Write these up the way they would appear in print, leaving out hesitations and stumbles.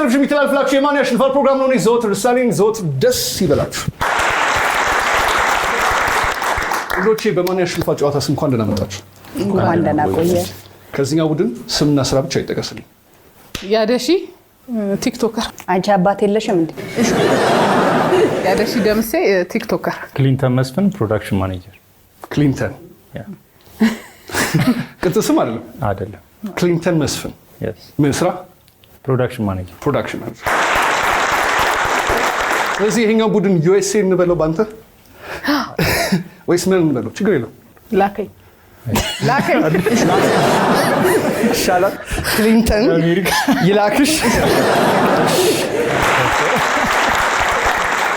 ቴሌቪዥን የሚተላለፍላችሁ የማን ያሸንፋል ፕሮግራም ነው። ዘወትር ሳሊን ዘወትር ደስ ይበላችሁ። ልጆቼ በማን ያሸንፋል ጨዋታ ስም እንኳን ደህና መጣችሁ። እንኳን ደህና ቆየ። ከዚህኛው ቡድን ስምና ስራ ብቻ ይጠቀስልኝ። ያደሺ ቲክቶከር። አንቺ አባት የለሽም እንዴ? ያደሺ ደምሴ ቲክቶከር። ክሊንተን መስፍን ፕሮዳክሽን ማኔጀር። ክሊንተን ቅጽል ስም አይደለም። ክሊንተን መስፍን ምን ስራ? ፕሮዳክሽን ማኔጀር። ስለዚህ ይሄኛው ቡድን ዩኤስኤ እንበለው ባንተ ወይስ ምን እንበለው? ችግር የለውም። ላከኝ ይሻላል። ክሊንተን ይላክሽ።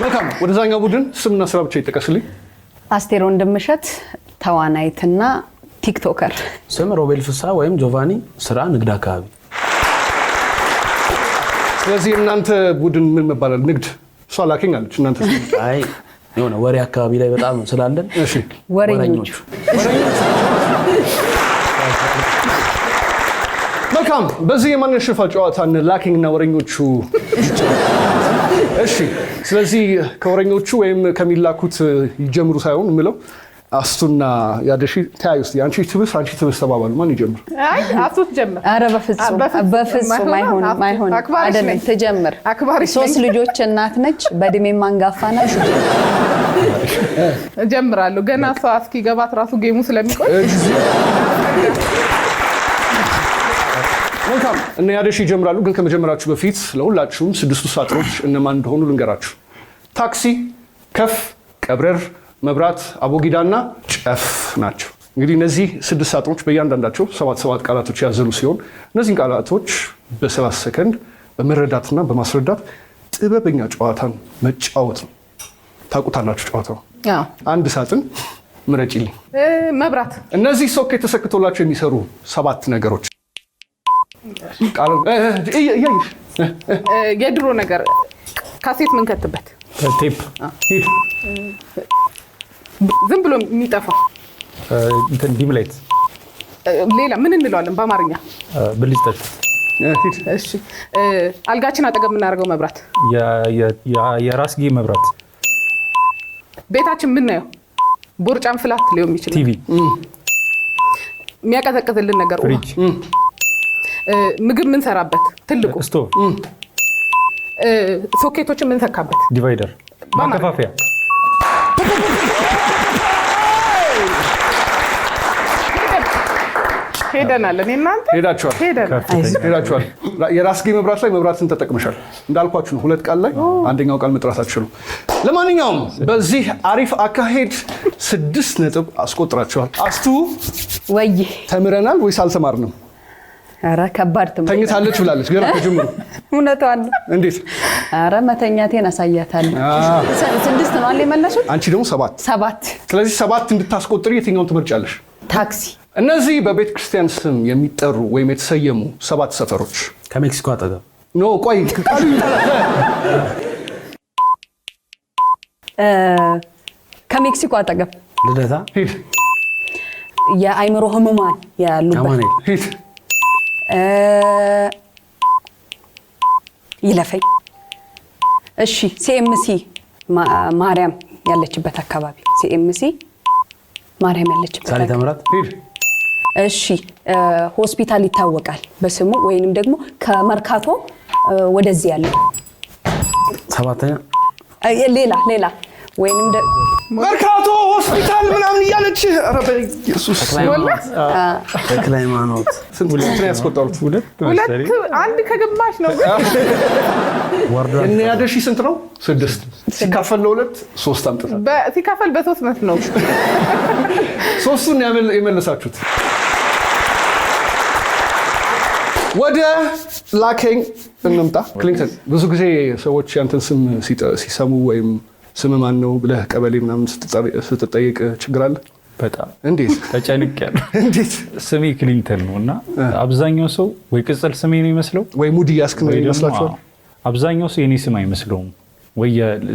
መልካም። ወደዛኛው ቡድን ስምና ስራ ብቻ ይጠቀስልኝ። አስቴር ወንድምሸት ተዋናይትና ቲክቶከር። ስም ሮቤል ፍሳ ወይም ጆቫኒ፣ ስራ ንግድ አካባቢ። ስለዚህ እናንተ ቡድን ምን መባላል? ንግድ። እሷ ላኪኝ አለች። እናንተ አይ የሆነ ወሬ አካባቢ ላይ በጣም ስላለን እሺ፣ ወሬኞቹ። መልካም። በዚህ የማን ያሸንፋል ጨዋታን ላኪኝ እና ወሬኞቹ። እሺ፣ ስለዚህ ከወሬኞቹ ወይም ከሚላኩት ይጀምሩ ሳይሆን የምለው አስቱና ያደሺ ታዩ። እስቲ አንቺ ትብስ ተባባሉ። ማን ይጀምር? አይ አስቱ ትጀምር። ኧረ በፍጹም አይሆን አይደለም። ትጀምር። ሶስት ልጆች እናት ነች፣ በእድሜም አንጋፋ ነች። እጀምራለሁ። ገና ሰው እስኪገባት ራሱ ጌሙ ስለሚቆይ መልካም። እነ ያደሺ ይጀምራሉ። ግን ከመጀመራችሁ በፊት ለሁላችሁም ስድስቱ ሳጥኖች እነማን እንደሆኑ ልንገራችሁ። ታክሲ፣ ከፍ፣ ቀብረር፣ መብራት፣ አቦጊዳና ጨፍ ናቸው። እንግዲህ እነዚህ ስድስት ሳጥኖች በእያንዳንዳቸው 7 ቃላቶች ያዘሉ ሲሆን እነዚህን ቃላቶች በ7 ሰከንድ በመረዳትና በማስረዳት ጥበበኛ ጨዋታን መጫወት ነው። ታውቁታላችሁ ጨዋታው። አንድ ሳጥን ምረጪልኝ። መብራት። እነዚህ ሶኬት ተሰክቶላቸው የሚሰሩ 7 ነገሮች። የድሮ ነገር ካሴት ምን ከተበት ቴፕ። ዝም ብሎ የሚጠፋ እንትን ዲም ላይት። ሌላ ምን እንለዋለን በአማርኛ? ብልጭታች። እሺ፣ አልጋችን አጠገብ የምናደርገው መብራት። የራስጌ መብራት። ቤታችን የምናየው ቦርጫን ፍላት ሊሆን ይችላል። ቲቪ። የሚያቀዘቅዝልን ነገር ፍሪጅ። ምግብ የምንሰራበት ትልቁ ስቶቭ። ሶኬቶችን የምንሰካበት ዲቫይደር። ማከፋፈያ። ሄደናል። እኔ እናንተ ሄዳችኋል። የራስጌ መብራት ላይ መብራትን ተጠቅመሻል። እንዳልኳችሁ ነው። 2 ቃል ላይ አንደኛው ቃል መጥራት አትችሉም። ለማንኛውም በዚህ አሪፍ አካሄድ 6 ነጥብ አስቆጥራችኋል። አስቱ ወይ ተምረናል ወይስ አልተማርንም? ኧረ ከባድ ትምህርት። ተኝታለች ብላለች ገና ከጀምሩ። እውነቷን ነው። እንዴት? ኧረ መተኛቴን አሳያታለሁ። 6 ነው አለ የመለሱት። አንቺ ደግሞ 7። ስለዚህ 7 እንድታስቆጥሪ የትኛውን ትመርጫለሽ? ታክሲ። እነዚህ በቤተ ክርስቲያን ስም የሚጠሩ ወይም የተሰየሙ 7 ሰፈሮች። ከሜክሲኮ አጠገብ። ኖ ቆይ፣ ቃሉ ከሜክሲኮ አጠገብ። ልደታ። ሂድ። የአይምሮ ህሙማን ያሉበት። አማኑኤል። ሂድ። ይለፈኝ። እሺ፣ ሲኤምሲ ማርያም ያለችበት አካባቢ። ሲኤምሲ ማርያም ያለችበት ሳሊ ተምራት። ሂድ። እሺ፣ ሆስፒታል ይታወቃል በስሙ ወይንም ደግሞ ከመርካቶ ወደዚህ ያለው 7ኛ። ሌላ ወይንም መርካቶ ሆስፒታል ምናምን እያለች ኧረ በኢየሱስ ተክለ ሃይማኖት። ስንት ነው ያስቆጠሩት? 2 1 ከግማሽ ነው። እነ ያደሺ ስንት ነው? 6 ሲካፈል ለ2 3 አምጥታ ሲካፈል በ3 መት ነው። 3ቱን የመለሳችሁት። ወደ ላከኝ እንምጣ። ክሊንተን፣ ብዙ ጊዜ ሰዎች ያንተን ስም ሲሰሙ ወይም ስም ማን ነው ብለህ ቀበሌ ምናምን ስትጠይቅ ችግር አለ? በጣም። እንዴት? ተጨንቄያለሁ። እንዴት? ስሜ ክሊንተን ነው እና አብዛኛው ሰው ወይ ቅጽል ስሜ ነው የሚመስለው ወይ ሙዲ ያስክ ነው ይመስላችኋል? አብዛኛው ሰው የኔ ስም አይመስለውም ወይ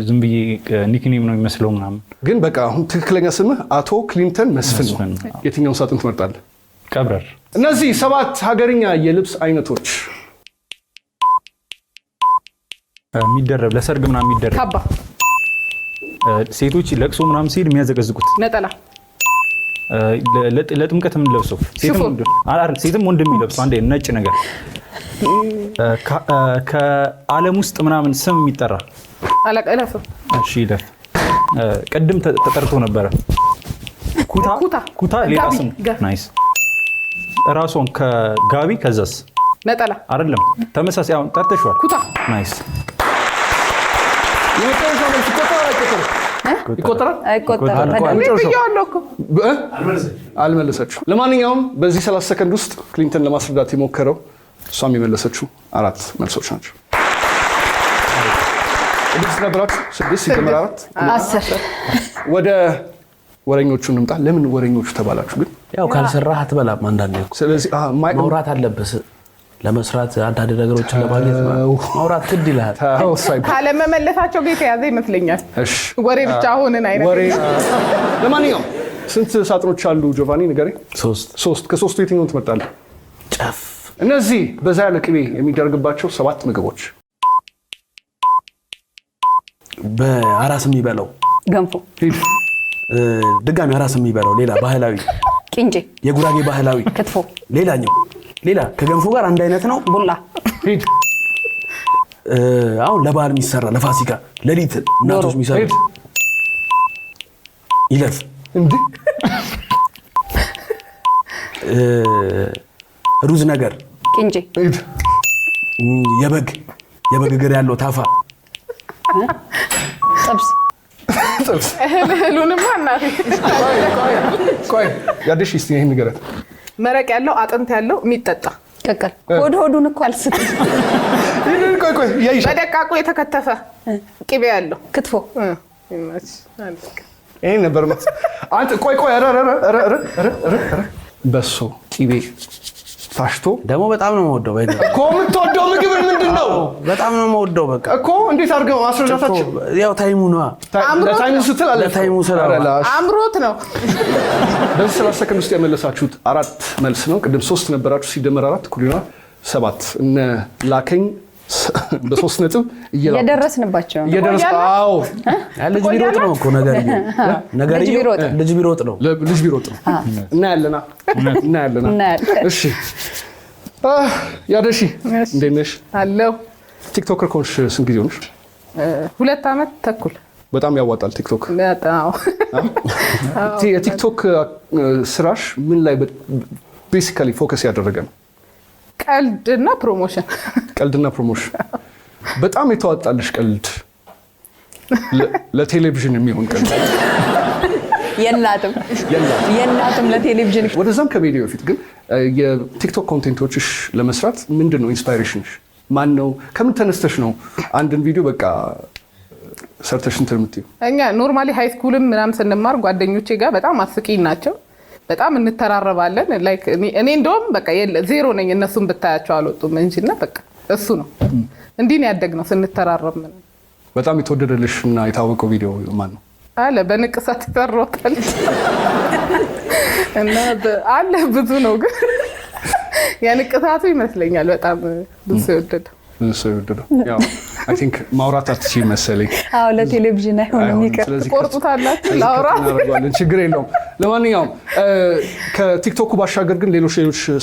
ዝም ብዬ ኒክኔም ነው የሚመስለው ምናምን። ግን በቃ አሁን ትክክለኛ ስምህ አቶ ክሊንተን መስፍን ነው። የትኛውን ሳጥን ትመርጣለህ? ቀብረር። እነዚህ 7 ሀገርኛ የልብስ አይነቶች የሚደረብ ለሰርግ ምናምን የሚደረብ ካባ ሴቶች ለቅሶ ምናምን ሲሄድ የሚያዘቀዝቁት ነጠላ ለጥምቀት የምንለብሰው ሴትም ወንድ የሚለብሰው አንዴ ነጭ ነገር ከዓለም ውስጥ ምናምን ስም የሚጠራ አለቀለፍ እሺ ይለፍ ቅድም ተጠርቶ ነበረ ኩታ ሌላ ስም ናይስ ራስዎን ከጋቢ ከዛስ ነጠላ አይደለም ተመሳሳይ አሁን ጠርተሽዋል ኩታ ናይስ አልመለሰችው። ለማንኛውም በዚህ 30 ሰከንድ ውስጥ ክሊንተን ለማስረዳት የሞከረው እሷም የመለሰችው 4 መልሶች ናቸው። እድስ ነበራችሁ 6 ሲጀመር 4 ወደ ወረኞቹ እንምጣ። ለምን ወረኞቹ ተባላችሁ ግን? ያው ካልሰራህ አትበላም አንዳንዴ እኮ። ስለዚህ ማውራት አለበት ለመስራት አንዳንድ ነገሮችን ለማግኘት ማውራት ግድ ይላል። ካለመመለሳቸው ጋር የተያዘ ይመስለኛል። ወሬ ብቻ ሆነን አይነት ወሬ። ለማንኛውም ስንት ሳጥኖች አሉ ጆቫኒ ንገረኝ? 3 ከ3ቱ የትኛውን ትመርጣለህ? ጨፍ እነዚህ በዛ ያለ ቅቤ የሚደረግባቸው 7 ምግቦች በአራስ የሚበላው ገንፎ ድጋሚ አራስ የሚበላው ሌላ ባህላዊ ቅንጬ የጉራጌ ባህላዊ ክትፎ ሌላኛው ሌላ ከገንፎ ጋር አንድ አይነት ነው ቡላ ሂድ አሁን ለበዓል የሚሰራ ለፋሲካ ለሊት እናቶች የሚሰሩት ይለፍ እንዴ ሩዝ ነገር ቅንጬ ሂድ የበግ እግር ያለው ታፋ ጥብስ እህሉንማ እናቴ ቆይ ያደሽ እስቲ ይሄን ንገረት። መረቅ ያለው አጥንት ያለው የሚጠጣ ቀቀል ሆዱን እኮ አልስትም። ቆይ ያይሽ በደቃቁ የተከተፈ ቅቤ ያለው ክትፎ ይሄን ነበር ማለት አንተ ቆይ ኧረ በሶ ቅቤ ታሽቶ ደግሞ በጣም ነው የምወደው። እኮ የምትወደው ምግብ ምንድነው? በጣም ነው የምወደው። በቃ እኮ እንዴት አድርገው አስረዳታችን? ያው ታይሙ ነው ታይሙ ስትል አለ ታይሙ አምሮት ነው። በዚህ 30 ሰከንድ ውስጥ የመለሳችሁት 4 መልስ ነው። ቅድም 3 ነበራችሁ ሲደመር 4 እኩል ይሆናል 7። እነ ላከኝ በ3 ነጥብ እየደረስንባቸው አዎ ልጅ ቢሮጥ ነው እኮ ነገር ልጅ ቢሮጥ ነው እና ያለና እሺ ያደሺ እንዴት ነሽ? አለው ቲክቶከር ኮንሽ ስንት ጊዜ ሆነሽ? 2 ዓመት ተኩል። በጣም ያዋጣል ቲክቶክ። በጣም የቲክቶክ ስራሽ ምን ላይ ቤሲካሊ ፎከስ ያደረገ ነው? ቀልድና ፕሮሞሽን በጣም የተዋጣልሽ ቀልድ ለቴሌቪዥን የሚሆን ቀልድ የላትም ለቴሌቪዥን። ወደዛም ከሜዲያ በፊት ግን የቲክቶክ ኮንቴንቶችሽ ለመስራት ምንድን ነው ኢንስፓይሬሽንሽ? ማን ነው? ከምን ተነስተሽ ነው አንድን ቪዲዮ በቃ ሰርተሽ እንትን የምትይው? እኛ ኖርማሊ ሃይ ስኩልም ምናምን ስንማር ጓደኞቼ ጋር በጣም አስቂኝ ናቸው። በጣም እንተራረባለን። ላይክ እኔ እንደውም በቃ ዜሮ ነኝ እነሱን ብታያቸው አልወጡም እንጂና በቃ እሱ ነው እንዲህ ነው ያደግነው ስንተራረብ። በጣም የተወደደልሽ እና የታወቀው ቪዲዮ ማን ነው? አለ በንቅሳት ተሮታል እና አለ ብዙ ነው ግን የንቅሳቱ ይመስለኛል በጣም ብዙ ይወደደው። ያው አይ ቲንክ ማውራት አትችይ መሰለኝ። አዎ ለቴሌቪዥን አይሆንም ይቀር ቆርጡታላችሁ ላውራት እናደርጋለን ችግር የለውም። ለማንኛውም ከቲክቶክ ባሻገር ግን ሌሎች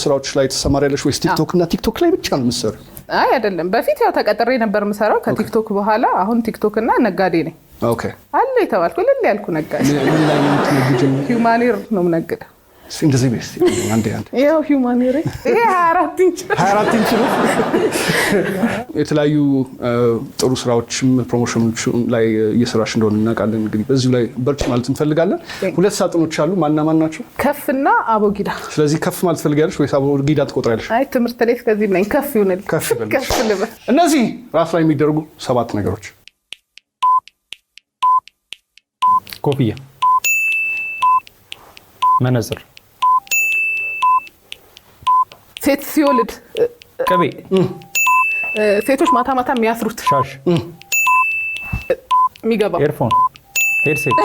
ስራዎች ላይ ተሰማሪያለሽ ወይስ ቲክቶክ እና ቲክቶክ ላይ ብቻ ነው የምትሰሪው? አይ አይደለም። በፊት ያው ተቀጥሬ ነበር የምሰራው ከቲክቶክ በኋላ አሁን ቲክቶክ እና ነጋዴ ነኝ። ኦኬ አለ የተባልኩ ልል ያልኩ ነጋዴ። ምን ላይ ነው የምትነግጂው? ሂውማኒር ነው የምነግደው። እንደዚህ ቤስት አንዴ ይሄው ሂውማኒር ይሄ 24 ኢንች ነው። የተለያዩ ጥሩ ስራዎችም ፕሮሞሽኖች ላይ እየሰራሽ እንደሆነ እናውቃለን። እንግዲህ በዚሁ ላይ በርቺ ማለት እንፈልጋለን። 2 ሳጥኖች አሉ። ማን ናቸው? ከፍና አቦጊዳ። ስለዚህ ከፍ ማለት ትፈልጊያለሽ ወይስ አቦጊዳ ትቆጥሪያለሽ? አይ ትምህርት ላይ እስከዚህ ነኝ። ከፍ ይሁንልኝ። ከፍ ልበል። እነዚህ ራስ ላይ የሚደረጉ 7 ነገሮች ኮፍያ፣ መነጽር፣ ሴት ሲወልድ ቅቤ፣ ሴቶች ማታ ማታ የሚያስሩት ሻሽ፣ የሚገባው ኤርፎን፣ ሄድሴት፣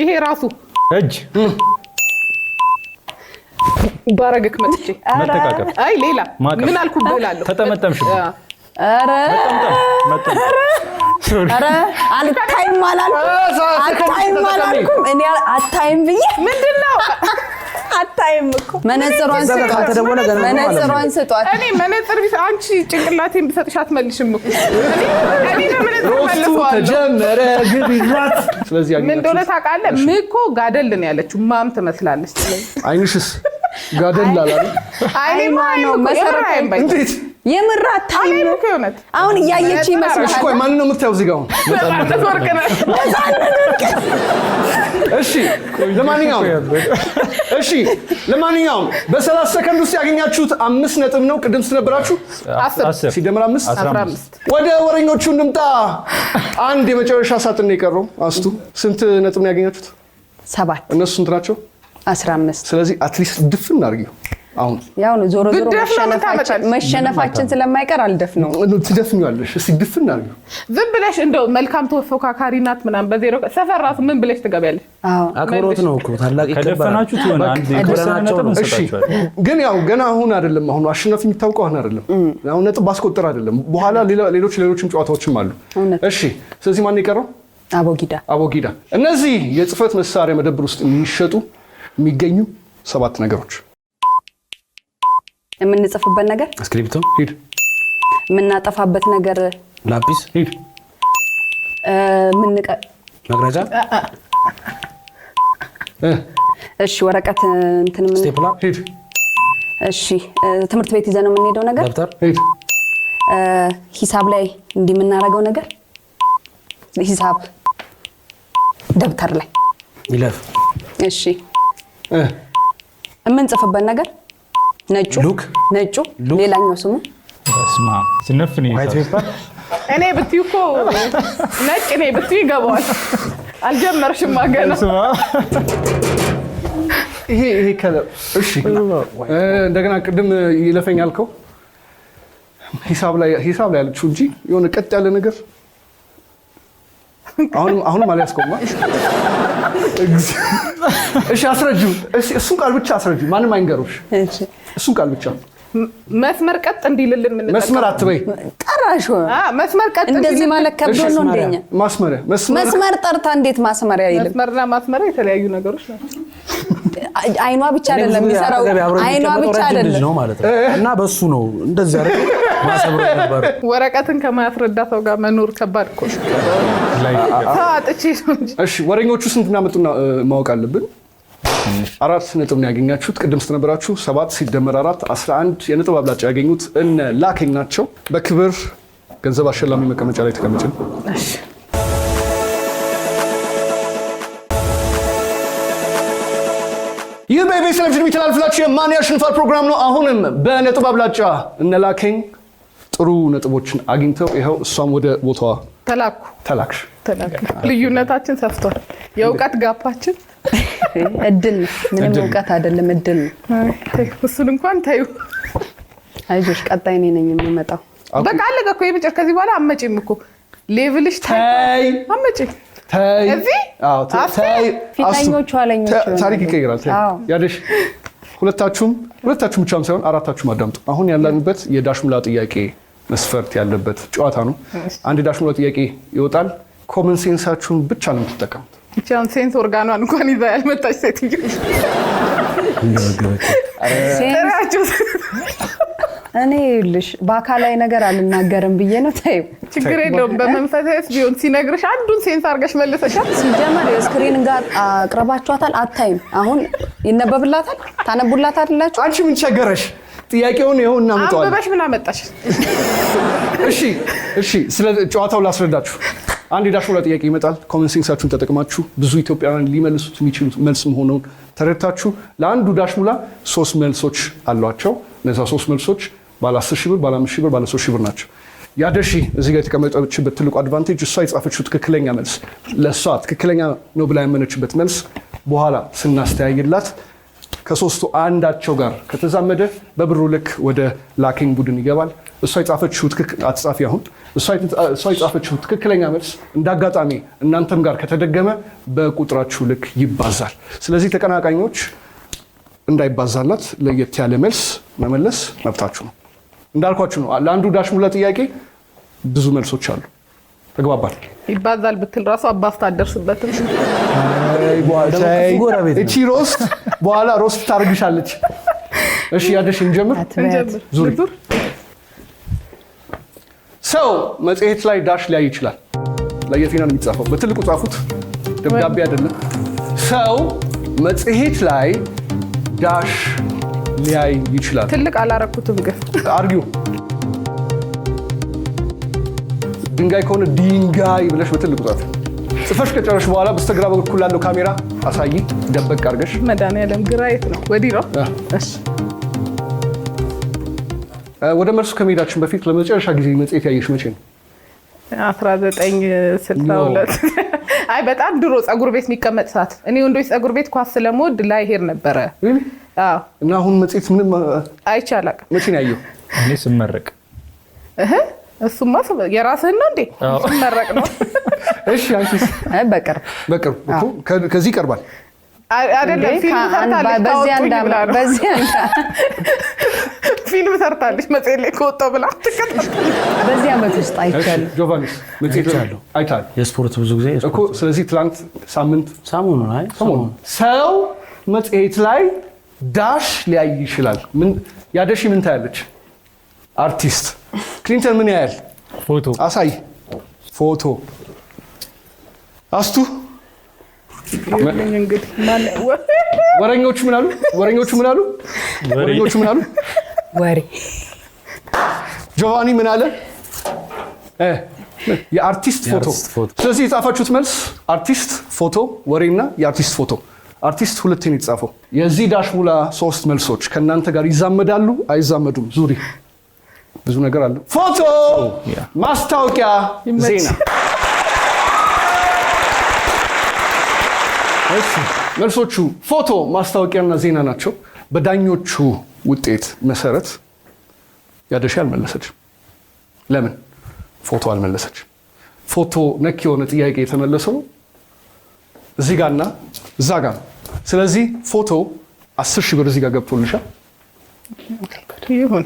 ይሄ ራሱ እጅ፣ ባረግክ መጥቼ መተቃቀፍ አይ ሌላ ምን አልኩ ብላለሁ ተጠመጠምሽ ኧረ ኧረ አልታይም አላልኩም እኔ አታይም ብዬ ምንድነው አታይም እኮ መነጽሯን ስጧት እኔ መነጽር ቢስ አንቺ ጭንቅላቴን ብሰጥሽ አትመልሽም እኮ እኔ ለመነጽር መልሰዋለሁ ተጀመረ ግብራት ስለዚህ ምን እንደሆነ ታውቃለህ ምኮ ጋደል ነው ያለችው ማም ትመስላለች አይንሽስ ጋደል አላለ አይኔማ ነው መሰረት እንዴት የምራት ታይም አሁን ያየች ይመስላል እሺ ቆይ ማን ነው የምታየው እዚህ ጋር ለማንኛውም በ30 ሰከንድ ውስጥ ያገኛችሁት 5 ነጥብ ነው ቅድም ስለነበራችሁ 10 ሲደመር 5 15 ወደ ወሬኞቹ እንምጣ አንድ የመጨረሻ ሳጥን ነው የቀረው አስቱ ስንት ነጥብ ነው ያገኛችሁት 7 እነሱ ስንት ናቸው 15 ስለዚህ አትሊስት ድፍን አድርጊው አሁን ያው ነው ዞሮ መሸነፋችን ስለማይቀር አልደፍነው ትደፍኛለሽ እስቲ ድፍን አድርጊው ዝም ብለሽ እንደው መልካም ተፎካካሪ ናት ምናምን በዜሮ ሰፈር ራሱ ምን ብለሽ ትገቢያለሽ አክብሮት ነው እኮ ታላቅ ከደፈናችሁ ትሆነ አንድ ነጥብ እንሰጣችኋለን ግን ያው ገና አሁን አይደለም አሁን አሸናፊ የሚታወቀው አሁን አይደለም አሁን ነጥብ ባስቆጠር አይደለም በኋላ ሌሎችም ጨዋታዎችም አሉ እሺ ስለዚህ ማን ይቀረው አቦጊዳ እነዚህ የጽህፈት መሳሪያ መደብር ውስጥ የሚሸጡ የሚገኙ 7 ነገሮች የምንጽፍበት ነገር እስክሪፕቶ ሂድ የምናጠፋበት ነገር ላጲስ ሂድ መቅረጫ እሺ ወረቀት እንትን ምን ስቴፕላ ሂድ እሺ ትምህርት ቤት ይዘን ነው የምንሄደው ነገር ደብተር ሂድ ሂሳብ ላይ እንዲህ የምናደርገው ነገር ሂሳብ ደብተር ላይ ይለፍ እሺ የምንጽፍበት ነገር ነጩ ሌላኛው ስሙ በስማ ስነፍኒ ዋይት ፔፐር እኔ ብትይኮ ነጭ እኔ ብትይ ይገባዋል አልጀመርሽም ማገና ይሄ ከለር እሺ እንደገና ቅድም ይለፈኛልከው ሂሳብ ላይ ያለችው እንጂ የሆነ ቀጥ ያለ ነገር አሁንም አልያዝከውማ እሺ አስረጁ እሱን ቃል ብቻ አስረጁ ማንም አይንገሩሽ እሱን ቃል ብቻ መስመር ቀጥ እንዲልልን ምን መስመር አትበይ ቀራሽ መስመር ቀጥ እንደዚህ ማለት ከብዶ ነው እንደኛ መስመር ጠርታ እንዴት ማስመሪያ ይልም መስመርና ማስመሪያ የተለያዩ ነገሮች ናቸው አይኗ ብቻ አይደለም የሚሰራው አይኗ ብቻ አይደለም ነው ማለት ነው እና በሱ ነው እንደዚህ አይደል ማሰብሮ ነበር ወረቀትን ከማያስረዳ ሰው ጋር መኖር ከባድ እኮ ታጥጪ ነው እሺ ወሬኞቹ ስንት እናመጡና ማወቅ አለብን 4 ነጥብ ነው ያገኛችሁት ቅድም ስትነበራችሁ 7 ሲደመር 4 11 የነጥብ አብላጫ ያገኙት እነ ላከኝ ናቸው በክብር ገንዘብ አሸላሚ መቀመጫ ላይ ተቀመጭን እሺ ይህ በኢቢኤስ ቴሌቪዥን የሚተላለፍላችሁ የማን ያሸንፋል ፕሮግራም ነው አሁንም በነጥብ አብላጫ እነ ላከኝ ጥሩ ነጥቦችን አግኝተው ይሄው እሷም ወደ ቦታዋ ተላክሽ ልዩነታችን ሰፍቷል የእውቀት ጋፓችን እድል ምንም እውቀት አይደለም እድል እሱን እንኳን ታዩ አይዞሽ ቀጣይ ነኝ የምመጣው በቃ አለቀ እኮ የመጨረሻ ከዚህ በኋላ አመጪም እኮ ሌቭልሽ ታይ አመጪ ታይ እዚህ ታይ ፊታኞቹ አለኞቹ ታሪክ ይቀይራል ያደሽ ሁለታችሁም ብቻም ሳይሆን አራታችሁም አዳምጡ አሁን ያለንበት የዳሽሙላ ጥያቄ መስፈርት ያለበት ጨዋታ ነው አንድ ዳሽሙላ ጥያቄ ይወጣል ኮመን ሴንሳችሁን ብቻ ነው የምትጠቀሙት እቻን ሴንስ ኦርጋኗን እንኳን ይዛ ያልመጣች ሴትዮ እኔ ልሽ በአካላዊ ነገር አልናገርም ብዬ ነው ታዩ ችግር የለውም በመንፈስስ ቢሆን ሲነግርሽ አንዱን ሴንስ አድርገሽ መልሰሻል ሲጀመር የስክሪን ጋር አቅርባችኋታል አታይም አሁን ይነበብላታል ታነቡላታላችሁ አንቺ ምን ቸገረሽ ጥያቄውን ይሄው እናመጣዋለን አንበበሽ ምን አመጣሽ እሺ ስለ ጨዋታው ላስረዳችሁ አንድ ዳሽሙላ ጥያቄ ይመጣል ኮመን ሴንሳችሁን ተጠቅማችሁ ብዙ ኢትዮጵያውያን ሊመልሱት የሚችሉት መልስ መሆኑን ተረድታችሁ ለአንዱ ዳሽሙላ 3 መልሶች አሏቸው እነዛ 3 መልሶች ባለ 10 ሺህ ብር ባለ 5 ሺህ ብር ባለ 3 ሺህ ብር ናቸው ያደሺ እዚህ ጋር የተቀመጠችበት ትልቁ አድቫንቴጅ እሷ የጻፈችው ትክክለኛ መልስ ለሷ ትክክለኛ ነው ብላ ያመነችበት መልስ በኋላ ስናስተያይላት ከሶስቱ አንዳቸው ጋር ከተዛመደ በብሩ ልክ ወደ ላኪንግ ቡድን ይገባል እሷ የጻፈችው አትጻፊ አሁን እሷ የጻፈችው ትክክለኛ መልስ እንዳጋጣሚ እናንተም ጋር ከተደገመ በቁጥራችሁ ልክ ይባዛል ስለዚህ ተቀናቃኞች እንዳይባዛላት ለየት ያለ መልስ መመለስ መብታችሁ ነው። እንዳልኳችሁ ነው። ለአንዱ ዳሽ ሙላ ጥያቄ ብዙ መልሶች አሉ። ተግባባል። ይባዛል ብትል ራሱ አባስታ አደርስበትም። እቺ ሮስት በኋላ ሮስት ታርግሻለች። እሺ ያደሽ እንጀምር። ዙሪ ሰው መጽሔት ላይ ዳሽ ሊያይ ይችላል። ለየፊና ነው የሚጻፈው። በትልቁ ጻፉት። ደብዳቤ አይደለም። ሰው መጽሔት ላይ ዳሽ ሊያይ ይችላል። ትልቅ አላረኩትም ግን አርጊው። ድንጋይ ከሆነ ድንጋይ ብለሽ በትልቁ ጻፍ። ጽፈሽ ከጨረሽ በኋላ በስተግራ በኩል ያለው ካሜራ አሳይ። ደበቅ አድርገሽ መድኃኒዓለም ግራ የት ነው? ወዲህ ነው። እሺ ወደ መልሱ ከመሄዳችን በፊት ለመጨረሻ ጊዜ መጽሔት ያየሽ መቼ ነው? 1962 አይ በጣም ድሮ ፀጉር ቤት የሚቀመጥ ሰዓት። እኔ ወንዶች ፀጉር ቤት ኳስ ስለምወድ ላይ ሄድ ነበረ። አዎ። እና አሁን መጽሔት ምንም አይቻላል። መቼ ነው ያየው? እኔ ስመረቅ እሱማ የራስህን ነው እንዴ? ስመረቅ ነው። እሺ አንቺስ? አይ በቅርብ እኮ ከዚህ ይቀርባል አይደለም። ፊልም ሰርታለች። ፊልም ሰርታለች መጽሔት ላይ ከወጣሁ ብላ በዚህ ዓመት ውስጥ አይቻልም። ጆቫኒስ መጽሔት አይታል? የስፖርት ብዙ ጊዜ እኮ። ስለዚህ ትላንት ሰሞኑን ሰው መጽሔት ላይ ዳሽ ሊያይ ይችላል። ምን ያደሽ? ምን ታያለች? አርቲስት ክሊንተን ምን ያያል? ፎቶ አሳይ። ፎቶ አስቱ ወረኞቹ ምን አሉ? ወሬ። ጆቫኒ ምን አለ? የአርቲስት ፎቶ። ስለዚህ የጻፋችሁት መልስ አርቲስት ፎቶ፣ ወሬና የአርቲስት ፎቶ። አርቲስት ሁለቴ ነው የተጻፈው። የዚህ ዳሽ ሙላ 3 መልሶች ከእናንተ ጋር ይዛመዳሉ አይዛመዱም? ዙሪ ብዙ ነገር አለ። ፎቶ፣ ማስታወቂያ፣ ዜና። እሺ መልሶቹ ፎቶ፣ ማስታወቂያና ዜና ናቸው። በዳኞቹ ውጤት መሰረት ያደሽ አልመለሰች። ለምን? ፎቶ አልመለሰች። ፎቶ ነክ የሆነ ጥያቄ የተመለሰው እዚህ ጋርና እዛ ጋር ነው። ስለዚህ ፎቶ 10,000 ብር እዚህ ጋር ገብቶልሻል። ይሁን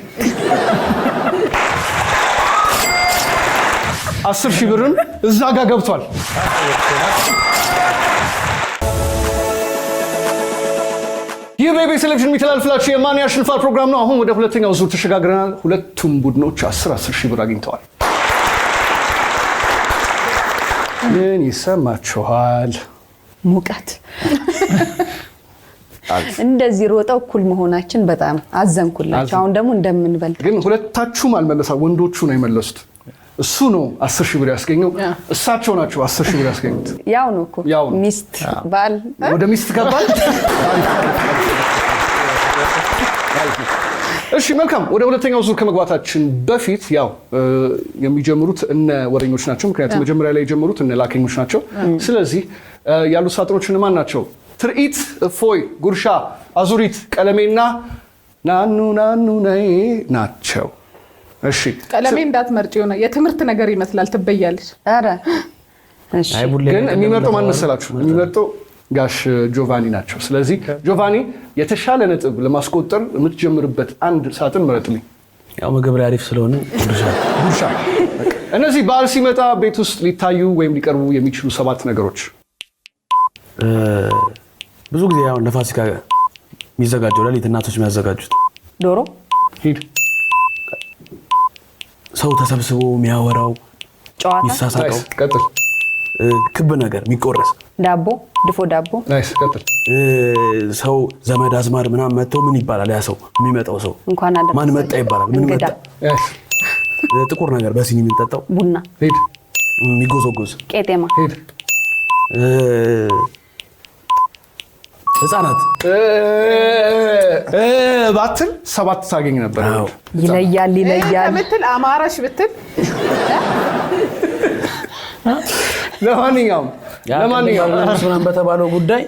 10,000 ብርን እዛ ጋር ገብቷል። ይህ በኢቢኤስ ቴሌቪዥን የሚተላልፍላችሁ የማን ያሸንፋል ፕሮግራም ነው። አሁን ወደ ሁለተኛው ዙር ተሸጋግረናል። ሁለቱም ቡድኖች 10,000 ብር አግኝተዋል። ምን ይሰማችኋል? ሙቀት እንደዚህ ሮጠው እኩል መሆናችን በጣም አዘንኩላቸው። አሁን ደግሞ እንደምንበልጥ ግን ሁለታችሁም አልመለሳችሁም። ወንዶቹ ነው የመለሱት። እሱ ነው 10,000 ብር ያስገኘው። እሳቸው ናቸው 10,000 ብር ያስገኙት። ያው ነው እኮ ሚስት ባል ወደ ሚስት ገባል። እሺ መልካም። ወደ ሁለተኛው ዙር ከመግባታችን በፊት ያው የሚጀምሩት እነ ወረኞች ናቸው። ምክንያቱም መጀመሪያ ላይ የጀመሩት እነ ላከኞች ናቸው። ስለዚህ ያሉት ሳጥኖች እነማን ናቸው? ትርኢት፣ እፎይ፣ ጉርሻ፣ አዙሪት፣ ቀለሜና ናኑ ነይ ናቸው። እሺ ቀለሜ እንዳትመርጭ የሆነ የትምህርት ነገር ይመስላል ትበያለሽ። ኧረ እሺ ግን የሚመርጠው ማን መሰላችሁ? የሚመርጠው ጋሽ ጆቫኒ ናቸው። ስለዚህ ጆቫኒ የተሻለ ነጥብ ለማስቆጠር የምትጀምርበት አንድ ሳጥን ምረጥልኝ። ያው ምግብ ላይ አሪፍ ስለሆነ ጉርሻ። እነዚህ በዓል ሲመጣ ቤት ውስጥ ሊታዩ ወይም ሊቀርቡ የሚችሉ 7 ነገሮች። ብዙ ጊዜ አሁን ለፋሲካ የሚዘጋጀው ለሊት እናቶች የሚያዘጋጁት ዶሮ፣ ሂድ ሰው ተሰብስቦ የሚያወራው ጨዋታ፣ የሚሳሳቀው፣ ቀጥል። ክብ ነገር የሚቆረስ ዳቦ፣ ድፎ ዳቦ፣ ናይስ፣ ቀጥል። ሰው ዘመድ አዝማድ ምናምን መጥተው ምን ይባላል? ያ ሰው የሚመጣው ሰው እንኳን አደረሰ ማን መጣ ይባላል? ምን መጣ? ጥቁር ነገር በሲኒ የምንጠጣው ቡና፣ ሂድ። የሚጎዘጎዝ ቄጤማ፣ ሂድ። ህፃናት ባትል 7 ታገኝ ነበር። ይለያል ምትል አማራሽ ብትል ለማንኛውም ምናምን በተባለው ጉዳይ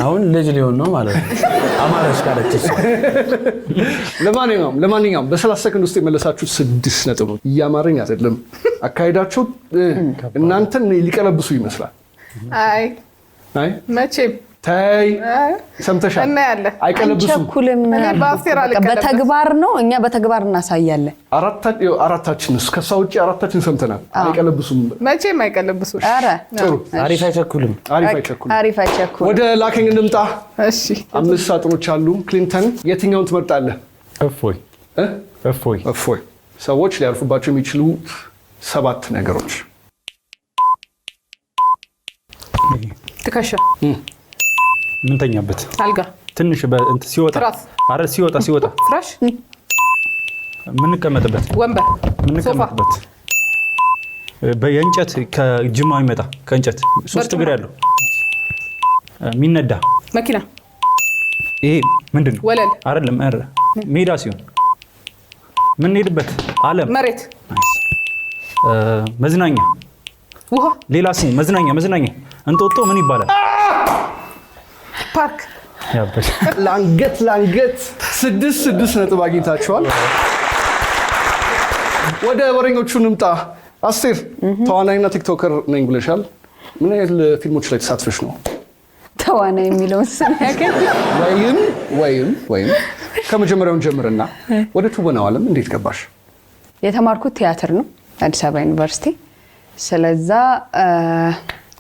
አሁን ልጅ ሊሆን ነው ማለት ነው። አማራሽ ካለች ለማንኛውም በ30 ሰከንድ ውስጥ የመለሳችሁት 6 ነጥብ። እያማረኝ አይደለም አካሄዳችሁ። እናንተን ሊቀለብሱ ይመስላል። አይ መቼም ታይ ሰምተሻል። እናያለን። አይቀለብሱም። በተግባር ነው። እኛ በተግባር እናሳያለን። አራታችንስ ከሷ ውጪ አራታችን ሰምተናል። አይቀለብሱም። መቼም አይቀለብሱም። ኧረ ጥሩ። አሪፍ አይቸኩልም። አሪፍ አይቸኩልም። ወደ ላከኝ እንምጣ። እሺ 5 ሳጥኖች አሉ። ክሊንተን የትኛውን ትመርጣለህ? እፎይ እፎይ እፎይ። ሰዎች ሊያርፉባቸው የሚችሉ 7 ነገሮች። ትከሻ፣ ምንተኛበት አልጋ፣ ትንሽ ሲወጣ አረ ሲወጣ ፍራሽ፣ ምንቀመጥበት ወንበር፣ ምንቀመጥበት በየእንጨት ከጅማ ይመጣ ከእንጨት 3 እግር ያለው ሚነዳ መኪና። ይሄ ምንድነው? ወለል አይደለም። ሜዳ ሲሆን ምንሄድበት ዓለም መሬት። መዝናኛ ውሃ። ሌላ ስም መዝናኛ እንጦጦ ምን ይባላል? ፓርክ። ያበሽ ለአንገት 6 ነጥብ አግኝታችኋል። ወደ ወሬኞቹ እንምጣ። አስቴር ተዋናይና ቲክቶከር ነኝ ብለሻል። ምን ያህል ፊልሞች ላይ ተሳትፈሽ ነው? ተዋናይ የሚለውን ስም ያገኝ ወይም ከመጀመሪያውን ጀምርና ወደ ትወናው ዓለም እንዴት ገባሽ? የተማርኩት ቲያትር ነው አዲስ አበባ ዩኒቨርሲቲ። ስለዛ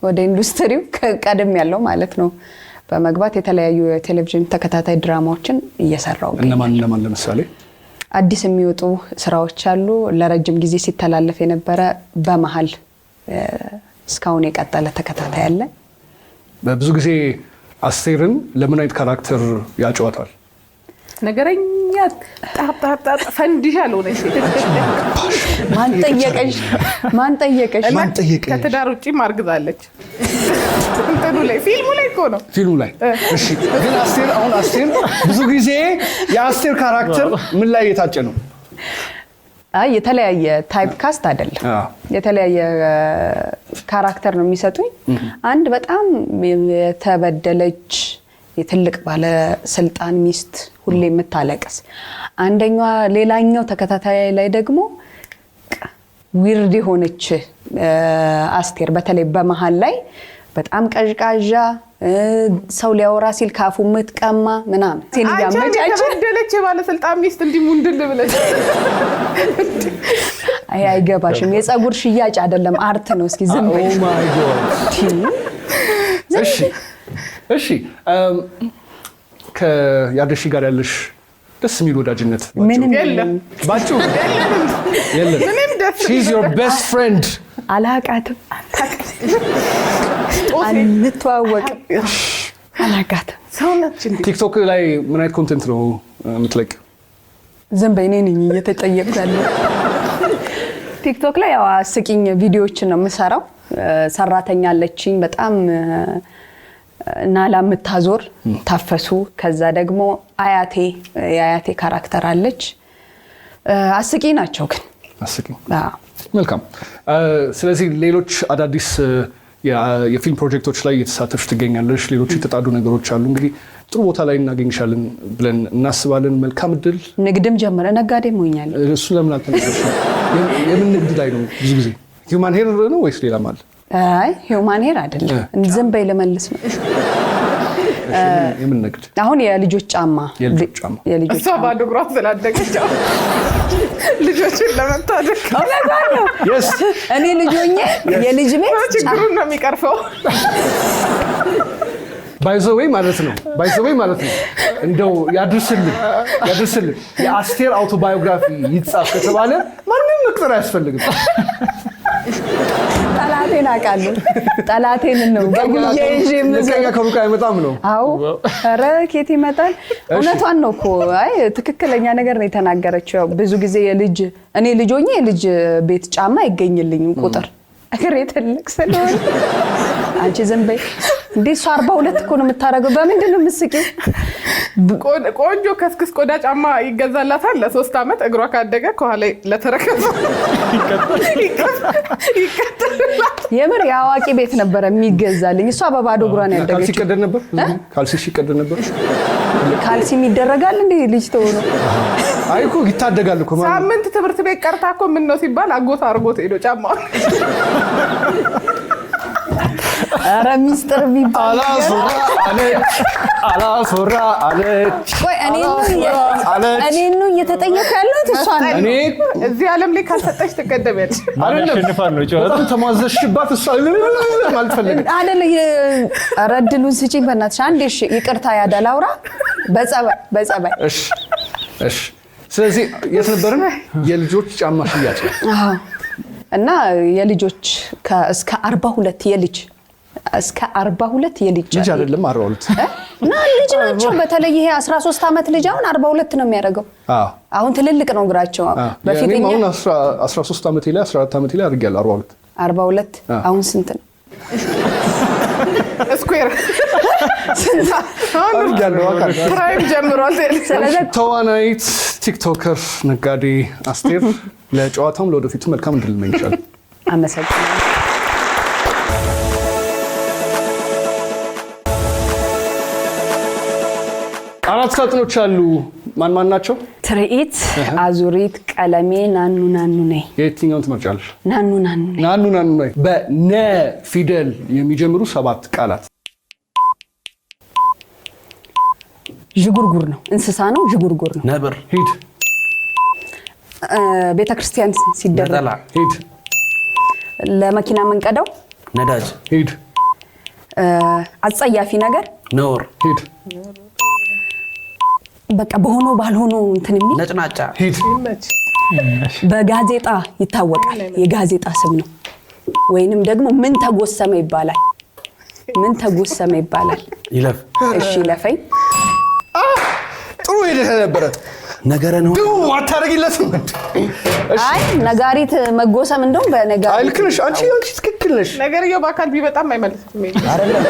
ወደ ኢንዱስትሪው ቀደም ያለው ማለት ነው በመግባት የተለያዩ የቴሌቪዥን ተከታታይ ድራማዎችን እየሰራው። እነማን ለምሳሌ? አዲስ የሚወጡ ስራዎች አሉ። ለረጅም ጊዜ ሲተላለፍ የነበረ በመሃል እስካሁን የቀጠለ ተከታታይ አለ። በብዙ ጊዜ አስቴርን ለምን አይነት ካራክተር ያጫወታል? ነገረኛ ፈንዲሻ ለሆነች ማን ጠየቀሽ? ከትዳር ውጪ ማርግዛለች። ፊልሙ ላይ እኮ ነው። ፊልሙ ላይ እሺ። ግን አስቴር ብዙ ጊዜ የአስቴር ካራክተር ምን ላይ የታጨ ነው? የተለያየ ታይፕ ካስት አይደለም። የተለያየ ካራክተር ነው የሚሰጡኝ። አንድ በጣም የተበደለች የትልቅ ባለስልጣን ሚስት ሁሌ የምታለቅስ፣ አንደኛዋ ሌላኛው ተከታታይ ላይ ደግሞ ዊርድ የሆነች አስቴር በተለይ በመሃል ላይ በጣም ቀዥቃዣ ሰው ሊያወራ ሲል ካፉ ምትቀማ ምናምን የተበደለች የባለስልጣን ሚስት እንዲህ ሙንድል ብለሽ አይገባሽም። የፀጉር ሽያጭ አይደለም አርት ነው። እስኪ ዝም በይ። ኦ ማይ ጎድ። እሺ ከያደሺ ጋር ያለሽ ደስ የሚል ወዳጅነት ምንም የለም። ባጭሩ የለም። she's your best friend። አላቃትም፣ አንተዋወቅም፣ አላቃትም። ሰውነችን ቲክቶክ ላይ ምን አይነት ኮንቴንት ነው የምትለቅ? ዝም በይ። እኔ ነኝ እየተጠየቅኩ ያለው። ቲክቶክ ላይ ያው አስቂኝ ቪዲዮዎችን ነው የምሰራው። ሰራተኛ አለችኝ በጣም ናላ የምታዞር ታፈሱ። ከዛ ደግሞ የአያቴ ካራክተር አለች። አስቂ ናቸው ግን አስቂ። መልካም። ስለዚህ ሌሎች አዳዲስ የፊልም ፕሮጀክቶች ላይ እየተሳተፍሽ ትገኛለሽ። ሌሎች የተጣዱ ነገሮች አሉ። እንግዲህ ጥሩ ቦታ ላይ እናገኝሻለን ብለን እናስባለን። መልካም እድል። ንግድም ጀመረ። ነጋዴም ሆኛለሁ። እሱ ለምን አልተነገረሽም? የምን ንግድ ላይ ነው? ብዙ ጊዜ ሂውማን ሄር ነው ወይስ ሌላ ማለት? አይ ሂውማን ሄር አይደለም። ዝም በይ ልመልስ ነው። የምን ንግድ? አሁን የልጆች ጫማ። እሷ ባዶ እግሯ ስላደገች ልጆችን ለመታደግ እኔ ልጆኜ የልጅ ቤት ችግሩን ነው የሚቀርፈው። ባይዘወይ ማለት ነው እንደው ያድርስልን የአስቴር አውቶባዮግራፊ ይጻፍ ከተባለ ማንም መቅጠር አያስፈልግም። ጠላቴን አውቃለሁ። ጠላቴን ነው ለቀኛ ከሩቅ አይመጣም ነው። አዎ ኧረ ኬት ይመጣል። እውነቷን ነው እኮ። አይ ትክክለኛ ነገር ነው የተናገረችው። ብዙ ጊዜ እኔ ልጆኜ የልጅ ቤት ጫማ አይገኝልኝም ቁጥር እግሬ ትልቅ ስለሆነ። አንቺ ዝም በይ እንዴ! እሷ 42 እኮ ነው የምታረገው። በምንድን ነው የምትስቂው? ቆንጆ ከስክስ ቆዳ ጫማ ይገዛላታል ለ3 ዓመት። እግሯ ካደገ ከኋላ ለተረከዘ ይቀጥላል። የምር የአዋቂ ቤት ነበር የሚገዛልኝ። እሷ በባዶ እግሯ ነው ያደገችው። ካልሲ ይቀደድ ነበር። ካልሲ ይቀደድ ነበር። ካልሲ ይደረጋል እንዴ? ልጅ ተሆነ አይ እኮ ይታደጋል እኮ ማለት። ሳምንት ትምህርት ቤት ቀርታ እኮ ምን ነው ሲባል አጎት አርጎት ሄዶ ጫማ ኧረ ሚስጥር ቢባል አላስወራ አለች። ቆይ እኔን ነው እየተጠየኩ ያለሁት እሷን ነው። እኔ እዚህ ዓለም ላይ ካልሰጠች ትቀደሚያለሽ። አሸንፋል ነው ጨዋታ። በጣም ተማዘሽባት እሷ ማለት ፈለገች አይደለ? ኧረ እድሉን ስጪኝ በእናትሽ አንዴ። እሺ ይቅርታ ያዳል አውራ በጸባይ እሺ። ስለዚህ የት ነበርን? የልጆች ጫማ ሽያጭ እና የልጆች እስከ 42 የልጅ እስከ 42 የልጅ አይደለም 42 እና ልጅ ናቸው። በተለይ ይሄ 13 ዓመት ልጅ አሁን 42 ነው የሚያደርገው። አሁን ትልልቅ ነው እግራቸው። በፊትኛ አሁን 13 ዓመቴ ላይ 14 ዓመቴ ላይ አድርጌያለሁ 42 አሁን ስንት ነው? ስኩዌር ፕራይም ጀምሯል። ተዋናይት፣ ቲክቶከር፣ ነጋዴ አስቴር ለጨዋታውም ለወደፊቱ መልካም እድል እመኝልሻለሁ። አመሰግናለሁ። አራት ሳጥኖች አሉ። ማን ናቸው? ትርኢት፣ አዙሪት፣ ቀለሜ፣ ናኑ ነይ። የትኛውን ትመርጫለሽ? ናኑ ነይ። በነ ፊደል የሚጀምሩ 7 ቃላት። ዥጉርጉር ነው፣ እንስሳ ነው። ዥጉርጉር ነው። ነብር። ሂድ። ቤተክርስቲያን ሲደረግ። ነጠላ። ሂድ። ለመኪና መንቀዳው። ነዳጅ። ሂድ። አጸያፊ ነገር። ነውር። ሂድ። በቃ በሆኖ ባልሆኖ እንትን የሚል ነጭናጫ። ሂድ። በጋዜጣ ይታወቃል። የጋዜጣ ስም ነው። ወይንም ደግሞ ምን ተጎሰመ ይባላል። ይለፍ። እሺ ይለፈኝ። ጥሩ ሄደህ ነበረ። ነገረ ነው ግን አታረጊለትም። አይ ነጋሪት መጎሰም እንደውም በነጋሪት አይልክልሽ። አንቺ ትክክል ነሽ። ነገርየው በአካል ቢመጣም አይመልስም። አይደለም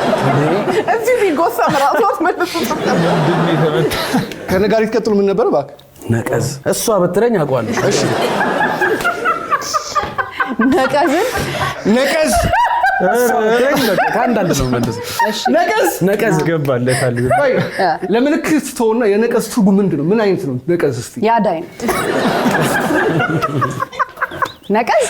እዚህ ቢጎሳም ራሱ አትመልሱም። ከነጋሪት ቀጥሎ ምን ነበር? እባክህ ነቀዝ። እሷ በትረኝ አውቀዋለሁ። እሺ ነቀዝ ከአንዳንድ ነው መልስ። ነቀዝ ገባለታል። ለምልክት ተውና የነቀዝ ትርጉም ምንድን ነው? ምን አይነት ነው ነቀዝ? እስቲ ያዳ አይነት ነቀዝ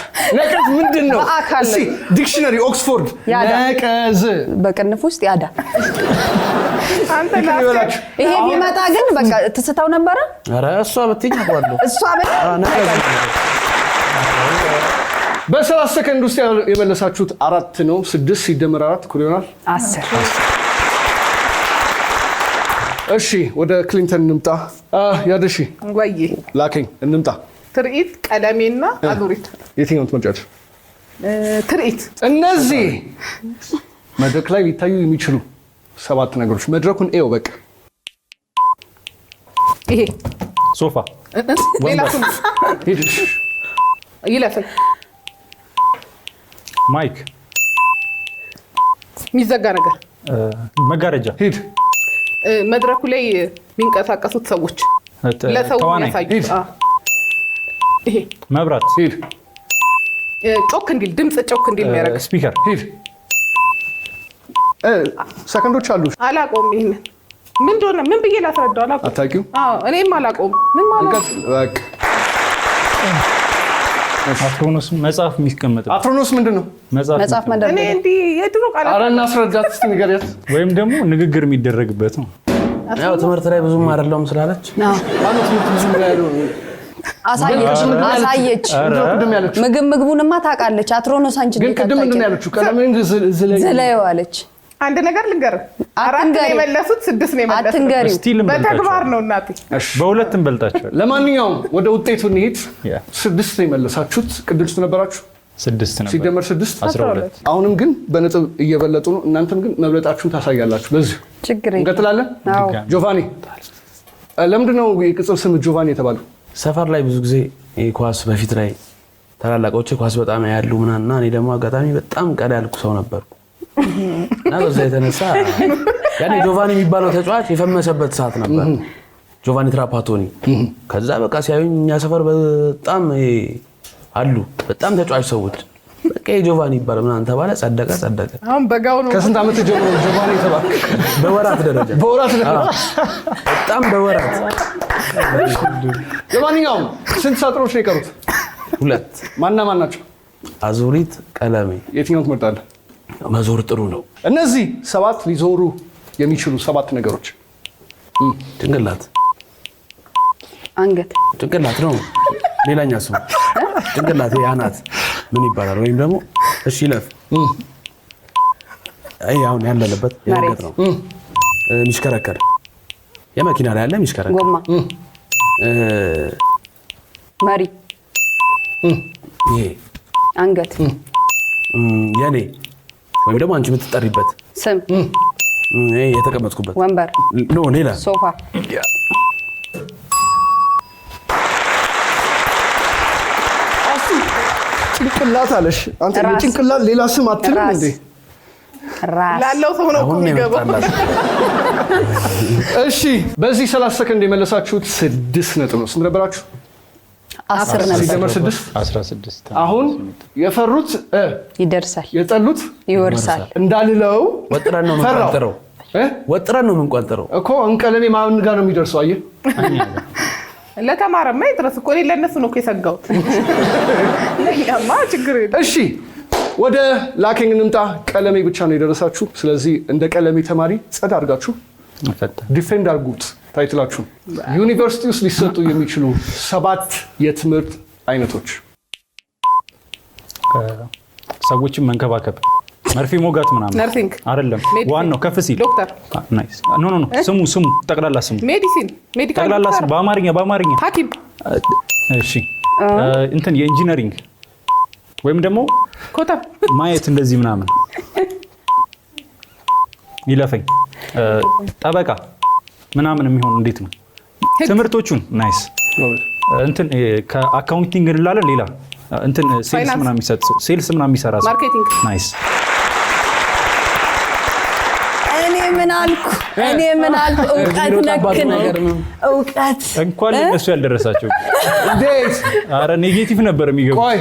ምንድን ነው? በአካል እስቲ ዲክሽነሪ ኦክስፎርድ ነቀዝ በቅንፍ ውስጥ ያዳ። አንተ ይሄ ቢመጣ ግን በቃ ትስተው ነበረ። ኧረ እሷ በትኝ አውቀዋለሁ። እሷ በ30 ሰከንድ ውስጥ የመለሳችሁት 4 ነው። 6 ሲደመር 4 እኩል ይሆናል 10። እሺ ወደ ክሊንተን እንምጣ። ያደሺ ወይ ላከኝ እንምጣ። ትርኢት፣ ቀለሜና አዙሪት። የትኛውን ትመርጫለሽ? ትርኢት። እነዚህ መድረክ ላይ ሊታዩ የሚችሉ 7 ነገሮች። መድረኩን ኤው በቃ ይሄ ሶፋ፣ ሌላ ሂድሽ ይለፈኝ። ማይክ፣ የሚዘጋ ነገር፣ መጋረጃ። ሂድ። መድረኩ ላይ የሚንቀሳቀሱት ሰዎች ለሰው የሚያሳዩ። ይሄ መብራት። ሂድ። ጮክ እንዲል ድምፅ ጮክ እንዲል የሚያደርግ ስፒከር። ሂድ። ሰከንዶች አሉ። አላውቀውም። ይሄንን ምን እንደሆነ ምን ብዬ ላስረዳው አላውቀውም። አታውቂውም? እኔም አላውቀውም። ምን ማለት በቃ አትሮኖስ መጽሐፍ የሚቀመጥ። አትሮኖስ ምንድን ነው? መጽሐፍ እኔ መደርደሪያ። እንዲህ የድሮ ቃላት ኧረ እናስረዳት እስኪ ንገሪያት። ወይም ደግሞ ንግግር የሚደረግበት ነው። ያው ትምህርት ላይ ብዙም አይደለሁም ስላለች ማለት ነው ብዙ ያለው አሳየች። ቅድም ያለችው ምግቡንማ ታውቃለች። አትሮኖስ አንቺ ግን ቅድም ምንድን ነው ያለችው? ቀለሜን ዝለየው አለች። አንድ ነገር ልንገርህ፣ 4 ነው የመለሱት፣ 6 ነው የመለሱት። አትንገሪው። ስቲል በተግባር ነው እናቴ። በሁለት እንበልጣቸዋል። ለማንኛውም ወደ ውጤቱ እንሂድ። 6 ነው የመለሳችሁት። ቅድም ነበራችሁ 6 ነበር ሲደመር 6 12። አሁንም ግን በነጥብ እየበለጡ ነው። እናንተም ግን መብለጣችሁን ታሳያላችሁ። በዚህ ችግር እንቀጥላለን። ጆቫኒ፣ ለምንድን ነው የቅጽል ስም ጆቫኒ የተባለው? ሰፈር ላይ ብዙ ጊዜ ኳስ በፊት ላይ ታላላቆቼ ኳስ በጣም ያሉ ምናና እኔ ደግሞ አጋጣሚ በጣም ቀዳ ያልኩ ሰው ነበርኩ እና በዛ የተነሳ ያኔ ጆቫኒ የሚባለው ተጫዋች የፈመሰበት ሰዓት ነበር። ጆቫኒ ትራፓቶኒ። ከዛ በቃ ሲያዩኝ እኛ ሰፈር በጣም አሉ በጣም ተጫዋች ሰዎች በቃ ጆቫኒ ይባላል ምናምን ተባለ። ጸደቀ። አሁን በጋው ነው። ከስንት ዓመት ጀምሮ ጆቫኒ የተባለ? በወራት ደረጃ በጣም በወራት። ለማንኛውም ስንት ሳጥኖች ነው የቀሩት? 2። ማና ማን ናቸው? አዙሪት፣ ቀለሜ። የትኛውን ትመርጣለህ? መዞር ጥሩ ነው። እነዚህ 7 ሊዞሩ የሚችሉ 7 ነገሮች ጭንቅላት አንገት ጭንቅላት ነው። ሌላኛ ስሙ ጭንቅላት ያናት ምን ይባላል? ወይም ደግሞ እሺ ይለፍ አይ አሁን ያለበት የነገር ነው። ሚሽከረከር የመኪና ላይ ያለ ሚሽከረከር ጎማ መሪ ይሄ አንገት የኔ ወይም ደግሞ አንቺ የምትጠሪበት ስም ይሄ የተቀመጥኩበት ወንበር ኖ ሌላ ሶፋ ጭንቅላት አለሽ አንተ። ጭንቅላት ሌላ ስም አትልም እንዴ? ራስ ላለው ሰው ነው የሚገባው። እሺ በዚህ 30 ሰከንድ የመለሳችሁት 6 ነጥብ ነው። ስንት ነበራችሁ? 10 ነበር። ሲደመር 6 16 አሁን የፈሩት ይደርሳል የጠሉት ይወርሳል። እንዳልለው ወጥረን ነው የምንቆጥረው። ወጥረን ነው የምንቆጥረው እኮ እንቀለኔ ማን ጋር ነው የሚደርሰው? አየህ ለተማረማ ይድረስ እኮ እኔ ለእነሱ ነው እኮ የሰጋሁት። ለእኛማ ችግር የለም። እሺ ወደ ላኪንግ እንምጣ። ቀለሜ ብቻ ነው የደረሳችሁ። ስለዚህ እንደ ቀለሜ ተማሪ ጸዳ አድርጋችሁ ዲፌንድ አድርጉት ታይትላችሁ። ዩኒቨርሲቲ ውስጥ ሊሰጡ የሚችሉ 7 የትምህርት አይነቶች። ሰዎችን መንከባከብ፣ መርፌ ሞጋት ምናምን ነርሲንግ አይደለም። ዋናው ከፍ ሲል ዶክተር ናይስ። ኖ ስሙ ጠቅላላ ስሙ ሜዲሲን ሜዲካል ጠቅላላ ስሙ በአማርኛ ሐኪም። እሺ እንትን የኢንጂነሪንግ ወይም ደግሞ ኮተብ ማየት እንደዚህ ምናምን ይለፈኝ ጠበቃ ምናምን የሚሆን እንዴት ነው ትምህርቶቹን? ናይስ እንትን ከአካውንቲንግ እንላለን። ሌላ እንትን ሴልስ ምናምን የሚሰጥ ሰው ሴልስ ምናምን የሚሰራ ሰው ማርኬቲንግ። ናይስ። እኔ ምን አልኩ? እውቀት ነክ ነው። እውቀት እንኳን እነሱ ያልደረሳቸው እንዴት! አረ ኔጌቲቭ ነበር የሚገቡ። ቆይ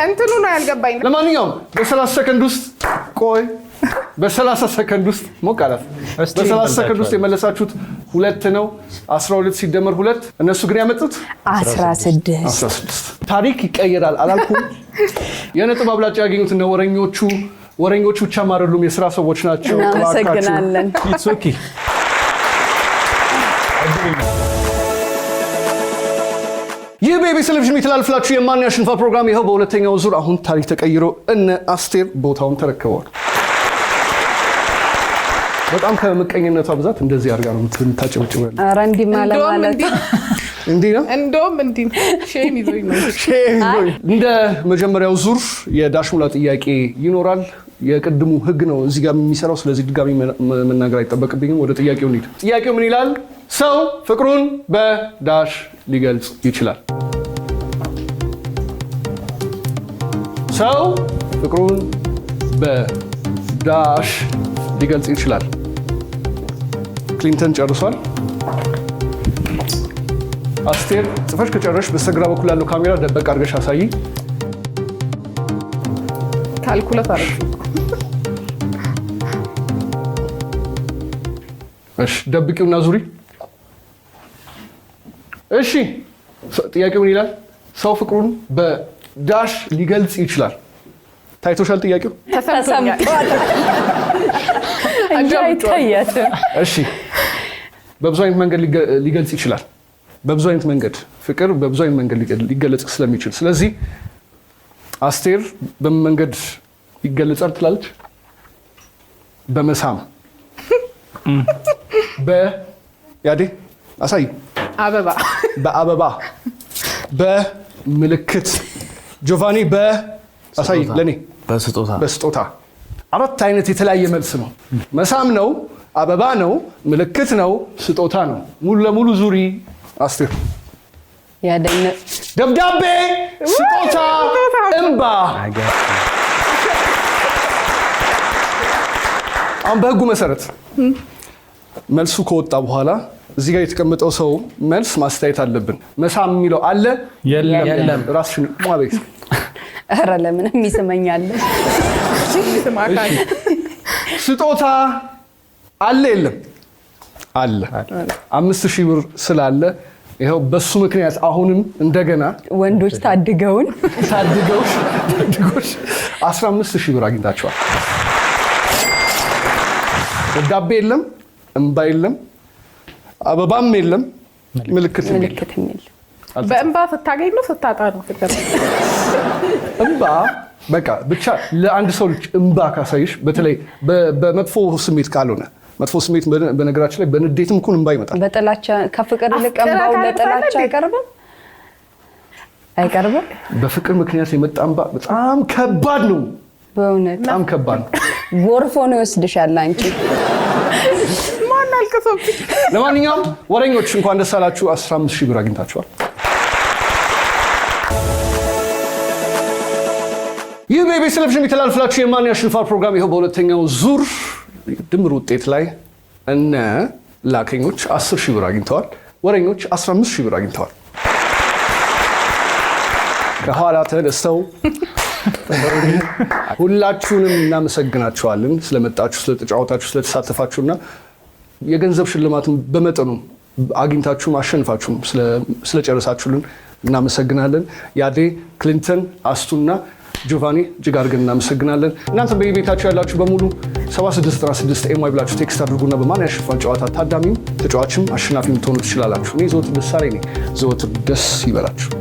እንትኑ ነው ያልገባኝ። ለማንኛውም በ30 ሰከንድ ውስጥ በ30 ሰከንድ ውስጥ ሞቃላት በ30 ሰከንድ ውስጥ የመለሳችሁት 2 ነው። 12 ሲደመር 2 እነሱ ግን ያመጡት 16። ታሪክ ይቀየራል አላልኩም? የነጥብ አብላጫ ያገኙት እነ ወረኞቹ ብቻም አይደሉም፣ የሥራ ሰዎች ናቸው። እናመሰግናለን። ኢትስ ኦኬ። ይህ በኢቢኤስ ቴሌቪዥን የሚተላለፍላችሁ የማን ያሸንፋ ፕሮግራም ይኸው በሁለተኛው ዙር አሁን ታሪክ ተቀይሮ እነ አስቴር ቦታውን ተረክበዋል። በጣም ከምቀኝነቷ ብዛት እንደዚህ አድርጋ ነው የምታጨብጭበው። ኧረ እንዲህ ማለት እንዲህ ነው። እንደውም እንዲህ ሼም ይዞኝ ነው። እንደ መጀመሪያው ዙር የዳሽ ሙላ ጥያቄ ይኖራል። የቅድሙ ህግ ነው እዚህ ጋር የሚሰራው። ስለዚህ ድጋሚ መናገር አይጠበቅብኝም። ወደ ጥያቄው እንሂድ። ጥያቄው ምን ይላል? ሰው ፍቅሩን በዳሽ ሊገልጽ ይችላል። ሰው ፍቅሩን በዳሽ ሊገልጽ ይችላል። ክሊንተን ጨርሷል። አስቴር ጽፈሽ ከጨረሽ በስተግራ በኩል ያለው ካሜራ ደበቅ አድርገሽ አሳይ። ካልኩሌት አደረግኩ። እሺ ደብቂውና ዙሪ። እሺ ጥያቄው ምን ይላል? ሰው ፍቅሩን በዳሽ ሊገልጽ ይችላል። ታይቶሻል ጥያቄው? ተሰምቶኛል እንጂ አይታየትም። እሺ በብዙ አይነት መንገድ ሊገልጽ ይችላል። በብዙ አይነት መንገድ ፍቅር በብዙ አይነት መንገድ ሊገለጽ ስለሚችል፣ ስለዚህ አስቴር በምን መንገድ ይገለጻል ትላለች? በመሳም በያዴ አሳይ። አበባ በአበባ በምልክት ጆቫኒ በአሳይ ለኔ በስጦታ 4 አይነት የተለያየ መልስ ነው። መሳም ነው፣ አበባ ነው፣ ምልክት ነው፣ ስጦታ ነው። ሙሉ ለሙሉ ዙሪ አስቴር። ደብዳቤ፣ ስጦታ፣ እንባ። አሁን በህጉ መሰረት መልሱ ከወጣ በኋላ እዚህ ጋር የተቀመጠው ሰው መልስ ማስተያየት አለብን። መሳም የሚለው አለ የለም? ራስሽን ማቤት። ኧረ ለምንም ይስመኛል። ስጦታ አለ የለም? አለ። 5000 ብር ስላለ ይኸው በሱ ምክንያት አሁንም እንደገና ወንዶች ታድገውሽ 15000 ብር አግኝታችኋል። ደብዳቤ የለም፣ እንባ የለም፣ አበባም የለም፣ ምልክት የሚል በእንባ ስታገኝ ነው ስታጣ ነው ፍቅር? እንባ በቃ ብቻ ለአንድ ሰው ልጅ እንባ ካሳይሽ፣ በተለይ በመጥፎ ስሜት ካልሆነ መጥፎ ስሜት በነገራችን ላይ በንዴትም እኮ እንባ ይመጣል። በጥላቻ ከፍቅር ይልቅ እንባው ለጥላቻ አይቀርብም። በፍቅር ምክንያት የመጣ እንባ በጣም ከባድ ነው። በእውነት በጣም ከባድ ነው። ጎርፎ ነው ይወስድሻል አንቺ። ማን አልከሰብኝ። ለማንኛውም ወረኞች እንኳን ደስ አላችሁ። 15,000 ብር አግኝታችኋል። ይህ በኢቢኤስ ቴሌቪዥን የሚተላለፍላችሁ የማን ያሸንፋል ፕሮግራም ይኸው በሁለተኛው ዙር ድምር ውጤት ላይ እነ ላከኞች 10,000 ብር አግኝተዋል። ወረኞች 15,000 ብር አግኝተዋል። ከኋላ ተነስተው ሁላችሁንም እናመሰግናችኋለን ስለመጣችሁ፣ ስለተጫወታችሁ፣ ስለተሳተፋችሁና የገንዘብ ሽልማትን በመጠኑ አግኝታችሁም አሸንፋችሁም ስለጨረሳችሁልን እናመሰግናለን። ያዴ፣ ክሊንተን፣ አስቱና ጆቫኒ እጅግ አድርገን እናመሰግናለን። እናንተም በየቤታችሁ ያላችሁ በሙሉ 7696 ኤምዋይ ብላችሁ ቴክስት አድርጉና በማን ያሸንፋል ጨዋታ ታዳሚም ተጫዋችም አሸናፊም ልትሆኑ ትችላላችሁ። እኔ ዘወትር ደሳለኝ ነኝ። ዘወትር ደስ ይበላችሁ።